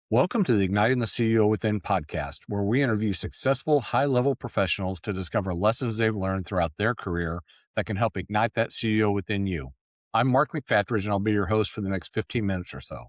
Welcome to the Igniting the CEO Within podcast, where we interview successful, high-level professionals to discover lessons they've learned throughout their career that can help ignite that CEO within you. I'm Mark McFatridge, and I'll be your host for the next 15 minutes or so.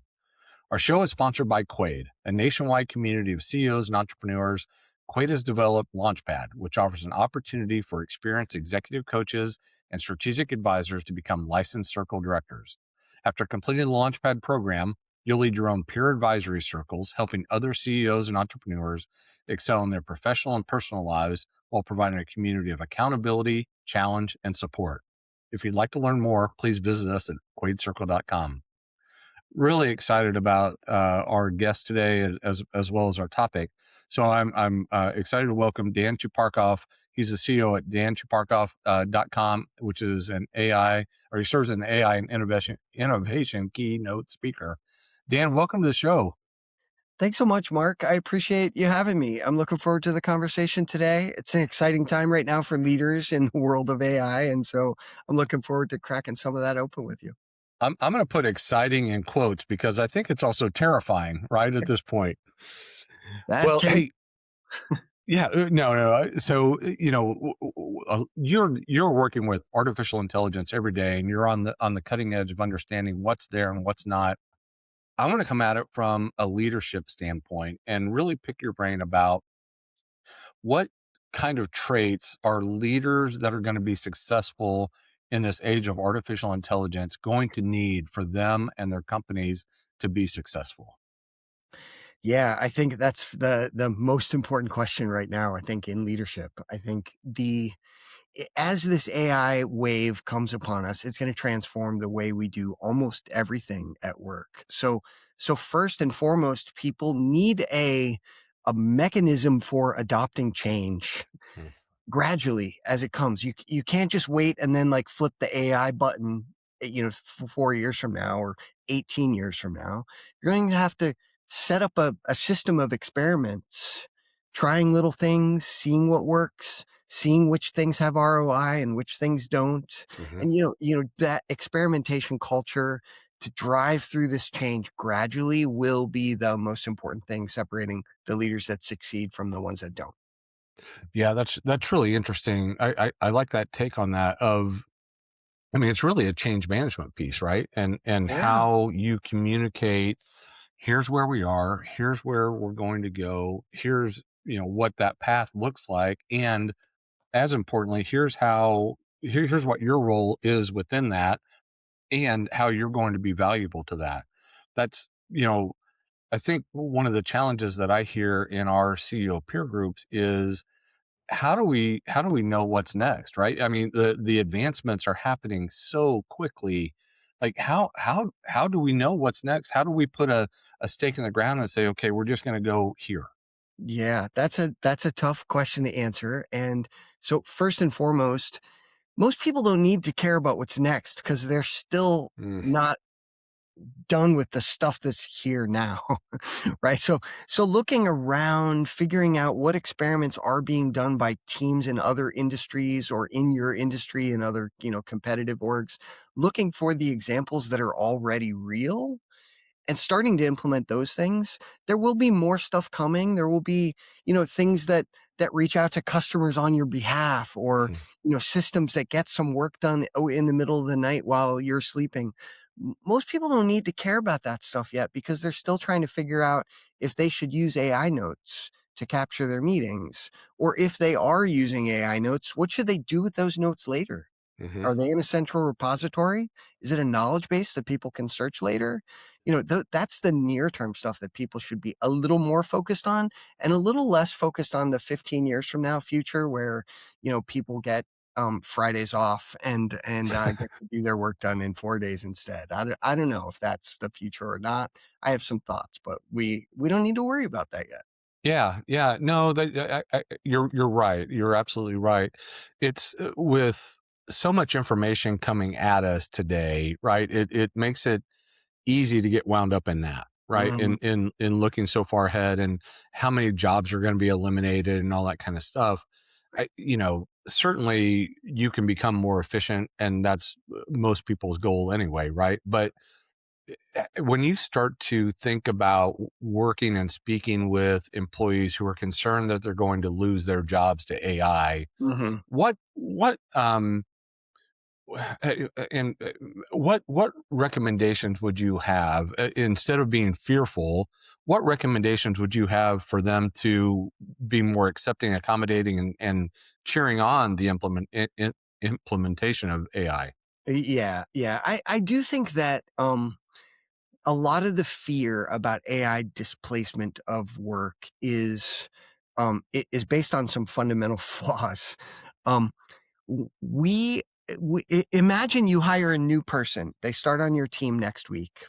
Our show is sponsored by Quaid, a nationwide community of CEOs and entrepreneurs. Quaid has developed Launchpad, which offers an opportunity for experienced executive coaches and strategic advisors to become licensed circle directors. After completing the Launchpad program, you'll lead your own peer advisory circles, helping other CEOs and entrepreneurs excel in their professional and personal lives while providing a community of accountability, challenge, and support. If you'd like to learn more, please visit us at quaidcircle.com. Really excited about our guest today, as well as our topic. So I'm excited to welcome Dan Chuparkoff. He's the CEO at danchuparkoff.com, which is an AI, or he serves as an AI and innovation keynote speaker. Dan, welcome to the show. Thanks so much, Mark. I appreciate you having me. I'm looking forward to the conversation today. It's an exciting time right now for leaders in the world of AI, and so I'm looking forward to cracking some of that open with you. I'm going to put exciting in quotes because I think it's also terrifying, right, at this point. That Well, can hey, yeah, no. So, you're working with artificial intelligence every day, and you're on the cutting edge of understanding what's there and what's not. I want to come at it from a leadership standpoint and really pick your brain about what kind of traits are leaders that are going to be successful in this age of artificial intelligence going to need for them and their companies to be successful. Yeah, I think that's the most important question right now, I think, in leadership. I think as this AI wave comes upon us, it's going to transform the way we do almost everything at work. So first and foremost, people need a mechanism for adopting change Hmm. gradually as it comes. You can't just wait and then like flip the AI button, 4 years from now or 18 years from now. You're going to have to set up a system of experiments, trying little things, seeing what works, seeing which things have ROI and which things don't. Mhm. And that experimentation culture to drive through this change gradually will be the most important thing separating the leaders that succeed from the ones that don't. Yeah, that's really interesting. I like that take on that. I mean, it's really a change management piece, right? And Yeah. how you communicate. Here's where we are. Here's where we're going to go. Here's what that path looks like, and as importantly, here's what your role is within that, and how you're going to be valuable to that. That's I think one of the challenges that I hear in our CEO peer groups is how do we know what's next, right? I mean, the advancements are happening so quickly. Like how do we know what's next? How do we put a stake in the ground and say, okay, we're just going to go here? Yeah, that's a tough question to answer. And so first and foremost, most people don't need to care about what's next because they're still Mm, not done with the stuff that's here now. Right? So looking around, figuring out what experiments are being done by teams in other industries or in your industry and other, competitive orgs, looking for the examples that are already real and starting to implement those things. There will be more stuff coming. There will be, things that reach out to customers on your behalf, or, mm, systems that get some work done in the middle of the night while you're sleeping. Most people don't need to care about that stuff yet because they're still trying to figure out if they should use AI notes to capture their meetings, or if they are using AI notes, what should they do with those notes later? mhm. Are they in a central repository? Is it a knowledge base that people can search later? That's the near term stuff that people should be a little more focused on, and a little less focused on the 15 years from now future where, people get Fridays off and get to do their work done in 4 days instead. I don't know if that's the future or not. I have some thoughts, but we don't need to worry about that yet. Yeah. No, you're right. You're absolutely right. It's with so much information coming at us today, right? It makes it easy to get wound up in that, right? Mhm. In looking so far ahead and how many jobs are going to be eliminated and all that kind of stuff. Certainly you can become more efficient, and that's most people's goal anyway, right? But When you start to think about working and speaking with employees who are concerned that they're going to lose their jobs to AI, Mhm. what and what recommendations would you have, instead of being fearful? What recommendations would you have for them to be more accepting, accommodating, and cheering on the implementation of AI? Yeah, yeah. I do think that, a lot of the fear about AI displacement of work is based on some fundamental flaws. Um, w we I imagine you hire a new person. They start on your team next week,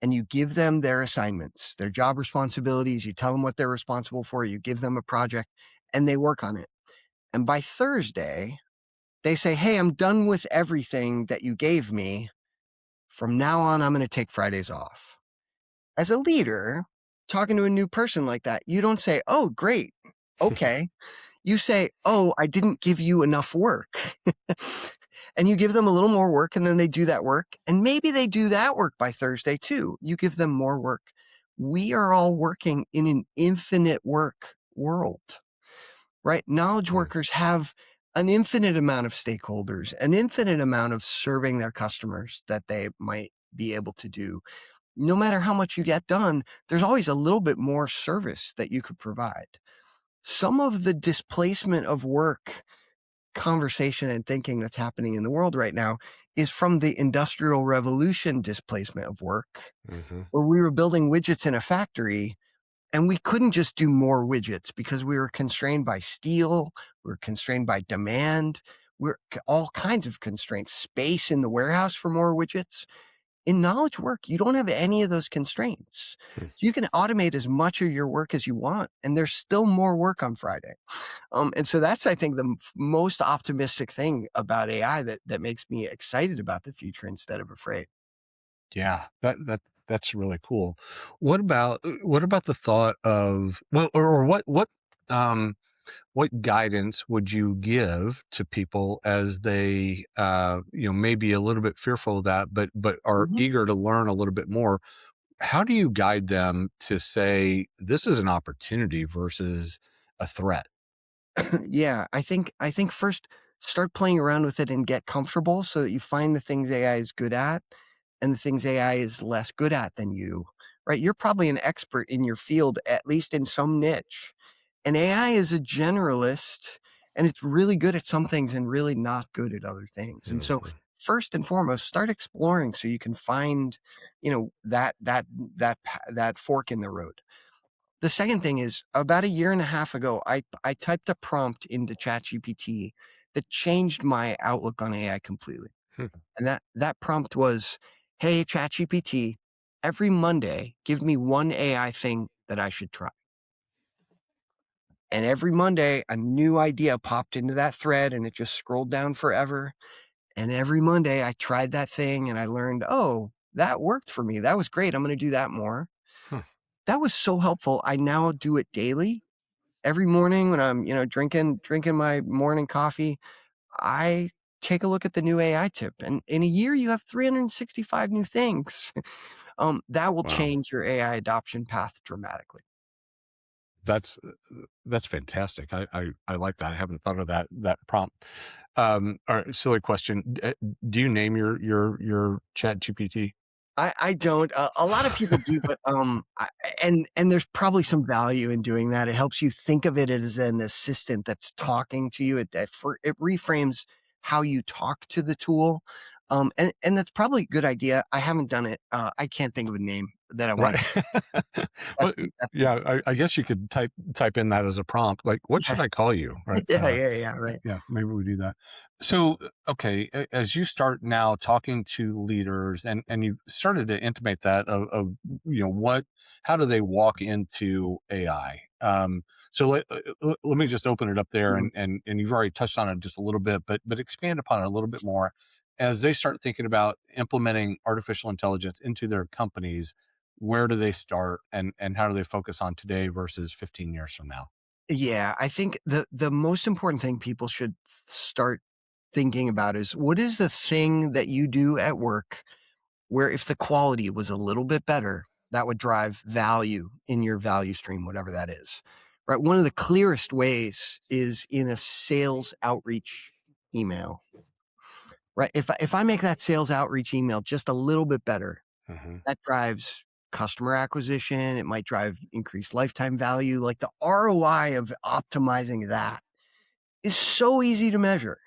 and you give them their assignments, their job responsibilities, you tell them what they're responsible for, you give them a project, and they work on it. And by Thursday, they say, "Hey, I'm done with everything that you gave me. From now on, I'm gonna take Fridays off." As a leader, talking to a new person like that, you don't say, "Oh, great. Okay." You say, "Oh, I didn't give you enough work." And you give them a little more work, and then they do that work, and maybe they do that work by Thursday too. You give them more work. We are all working in an infinite work world, right? Knowledge Mm, workers have an infinite amount of stakeholders, an infinite amount of serving their customers that they might be able to do. No matter how much you get done, there's always a little bit more service that you could provide. Some of the displacement of work conversation and thinking that's happening in the world right now is from the industrial revolution displacement of work, mhm, where we were building widgets in a factory and we couldn't just do more widgets because we were constrained by steel, we were constrained by demand, we're all kinds of constraints, space in the warehouse for more widgets. In knowledge work, you don't have any of those constraints. mm. So you can automate as much of your work as you want, and there's still more work on Friday. And so that's, I think, the most optimistic thing about AI that makes me excited about the future instead of afraid. Yeah, that's really cool. What about the thought of, well, or um what guidance would you give to people as they, may be a little bit fearful of that, but are Mhm. eager to learn a little bit more? How do you guide them to say this is an opportunity versus a threat? Yeah, I think first start playing around with it and get comfortable so that you find the things AI is good at and the things AI is less good at than you, right? You're probably an expert in your field, at least in some niche. And AI is a generalist and it's really good at some things and really not good at other things. And so Mhm. first and foremost, start exploring so you can find, that fork in the road. The second thing is about a year and a half ago, I typed a prompt into ChatGPT that changed my outlook on AI completely. Hmm. And that prompt was, "Hey, ChatGPT, every Monday, give me one AI thing that I should try." And every Monday, a new idea popped into that thread and it just scrolled down forever. And every Monday, I tried that thing and I learned, oh, that worked for me. That was great. I'm going to do that more. Huh. That was so helpful. I now do it daily. Every morning when I'm, drinking my morning coffee, I take a look at the new AI tip. And in a year, you have 365 new things. That will Wow. change your AI adoption path dramatically. That's that's fantastic. I like that. I haven't thought of that prompt. All right, silly question. Do you name your Chat GPT? I don't. A lot of people do, but and there's probably some value in doing that. It helps you think of it as an assistant that's talking to you. It reframes how you talk to the tool, and that's probably a good idea. I haven't done it. I can't think of a name that I Right. want. That's Well, that's yeah, I guess you could type in that as a prompt, like, "What yeah, should I call you?" Right? yeah, right. Yeah, maybe we do that. So, okay, as you start now talking to leaders, and you started to intimate that of what, how do they walk into AI? So let me just open it up there, Mhm. and you've already touched on it just a little bit, but expand upon it a little bit more as they start thinking about implementing artificial intelligence into their companies. Where do they start, and how do they focus on today versus 15 years from now? Yeah, I think the most important thing people should start thinking about is what is the thing that you do at work where if the quality was a little bit better, that would drive value in your value stream, whatever that is. Right. One of the clearest ways is in a sales outreach email. Right. If I make that sales outreach email just a little bit better, Hmm. that drives customer acquisition. It might drive increased lifetime value. Like the ROI of optimizing that is so easy to measure.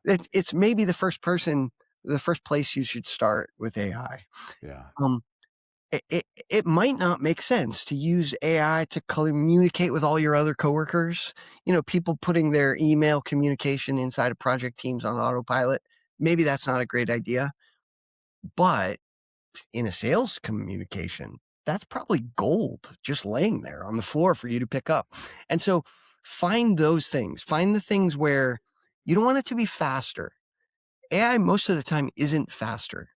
It's maybe the first place you should start with AI. Yeah. Um, it might not make sense to use AI to communicate with all your other coworkers. People putting their email communication inside of project teams on autopilot. Maybe that's not a great idea, but in a sales communication, that's probably gold just laying there on the floor for you to pick up. And so find those things. Find the things where you don't want it to be faster. AI most of the time isn't faster,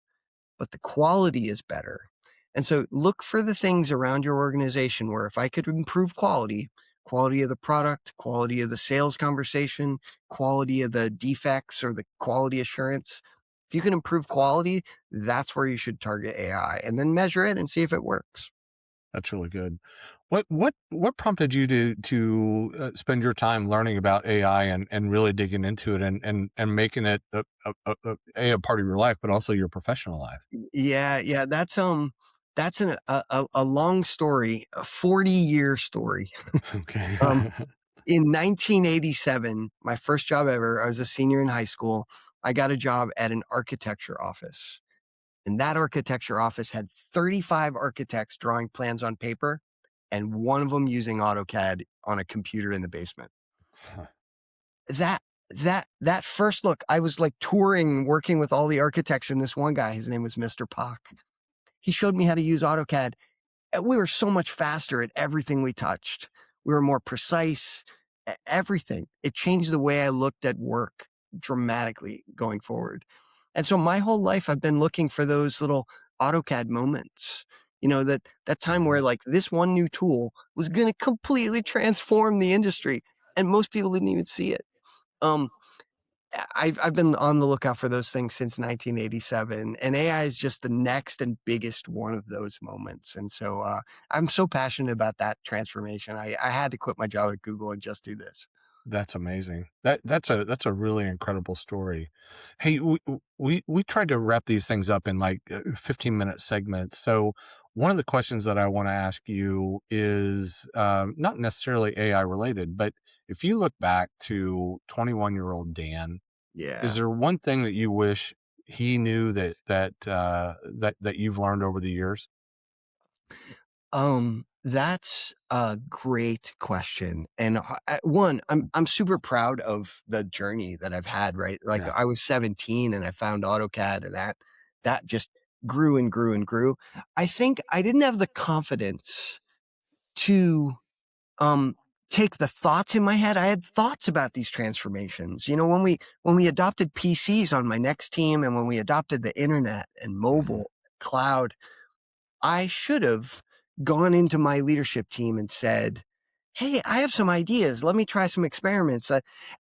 but the quality is better. And so look for the things around your organization where if I could improve quality of the product, quality of the sales conversation, quality of the defects or the quality assurance, if you can improve quality, that's where you should target AI and then measure it and see if it works. That's really good. What prompted you to spend your time learning about AI and really digging into it and making it a part of your life, but also your professional life? Yeah, that's a long story, a 40-year story. Okay. Um, in 1987, my first job ever, I was a senior in high school. I got a job at an architecture office. And that architecture office had 35 architects drawing plans on paper and one of them using AutoCAD on a computer in the basement. That that first look, I was like touring, working with all the architects and this one guy, his name was Mr. Pock. He showed me how to use AutoCAD. We were so much faster at everything we touched. We were more precise, everything. It changed the way I looked at work dramatically going forward. And so my whole life, I've been looking for those little AutoCAD moments, that time where Mhm. like this one new tool was going to completely transform the industry and most people didn't even see it. Um, I've been on the lookout for those things since 1987, and AI is just the next and biggest one of those moments. And so I'm so passionate about that transformation. I had to quit my job at Google and just do this. That's amazing. That's a really incredible story. Hey, we tried to wrap these things up in like 15-minute segments. So one of the questions that I want to ask you is not necessarily AI related, but if you look back to 21-year-old Dan, is Yeah. there one thing that you wish he knew that you've learned over the years? That's a great question. And one, I'm super proud of the journey that I've had, right? Like Yeah. I was 17 and I found AutoCAD and that just grew and grew and grew. I think I didn't have the confidence to um take the thoughts in my head. I had thoughts about these transformations. When we adopted PCs on my next team and when we adopted the internet and Hmm. mobile cloud, I should have gone into my leadership team and said, "Hey, I have some ideas. Let me try some experiments."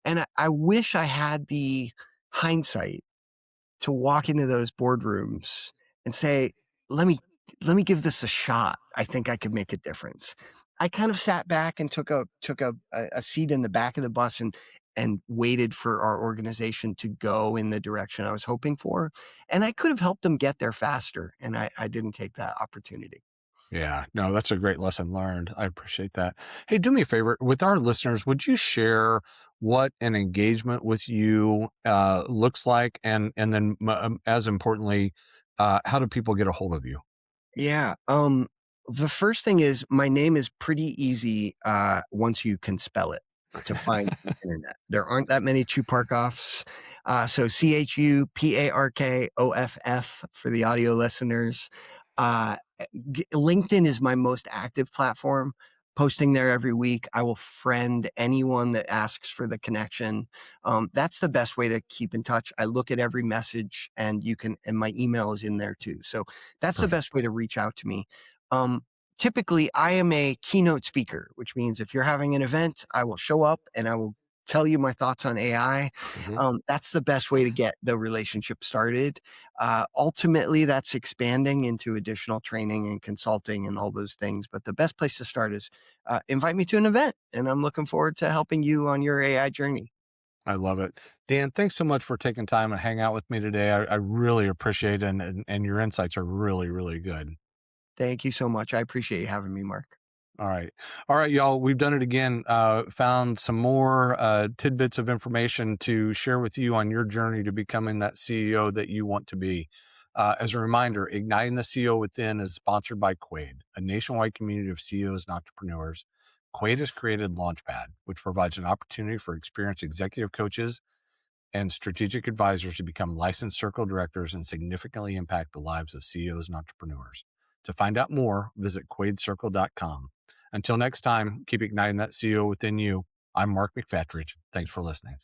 And I wish I had the hindsight to walk into those boardrooms and say, "Let me let me give this a shot. I think I could make a difference." I kind of sat back and took a seat in the back of the bus and waited for our organization to go in the direction I was hoping for. And I could have helped them get there faster. And I didn't take that opportunity. Yeah, no, that's a great lesson learned. I appreciate that. Hey, do me a favor with our listeners. Would you share what an engagement with you looks like, and then as importantly, how do people get a hold of you? Yeah. The first thing is my name is pretty easy once you can spell it to find the internet. There aren't that many Chuparkoffs. So Chuparkoff for the audio listeners. Uh, LinkedIn is my most active platform. Posting there every week. I will friend anyone that asks for the connection. That's the best way to keep in touch. I look at every message and and my email is in there too. So that's the Perfect. best way to reach out to me. Um, Typically, I am a keynote speaker, which means if you're having an event, I will show up and I will tell you my thoughts on AI. Hmm. That's the best way to get the relationship started. Ultimately, that's expanding into additional training and consulting and all those things. But the best place to start is invite me to an event, and I'm looking forward to helping you on your AI journey. I love it. Dan, thanks so much for taking time to hang out with me today. I really appreciate it, and your insights are really, really good. Thank you so much. I appreciate you having me, Mark. All right. All right, y'all. We've done it again. Found some more tidbits of information to share with you on your journey to becoming that CEO that you want to be. As a reminder, Igniting the CEO Within is sponsored by Quaid, a nationwide community of CEOs and entrepreneurs. Quaid has created Launchpad, which provides an opportunity for experienced executive coaches and strategic advisors to become licensed circle directors and significantly impact the lives of CEOs and entrepreneurs. To find out more, visit quaidcircle.com. Until next time, keep igniting that CEO within you. I'm Mark McFatridge. Thanks for listening.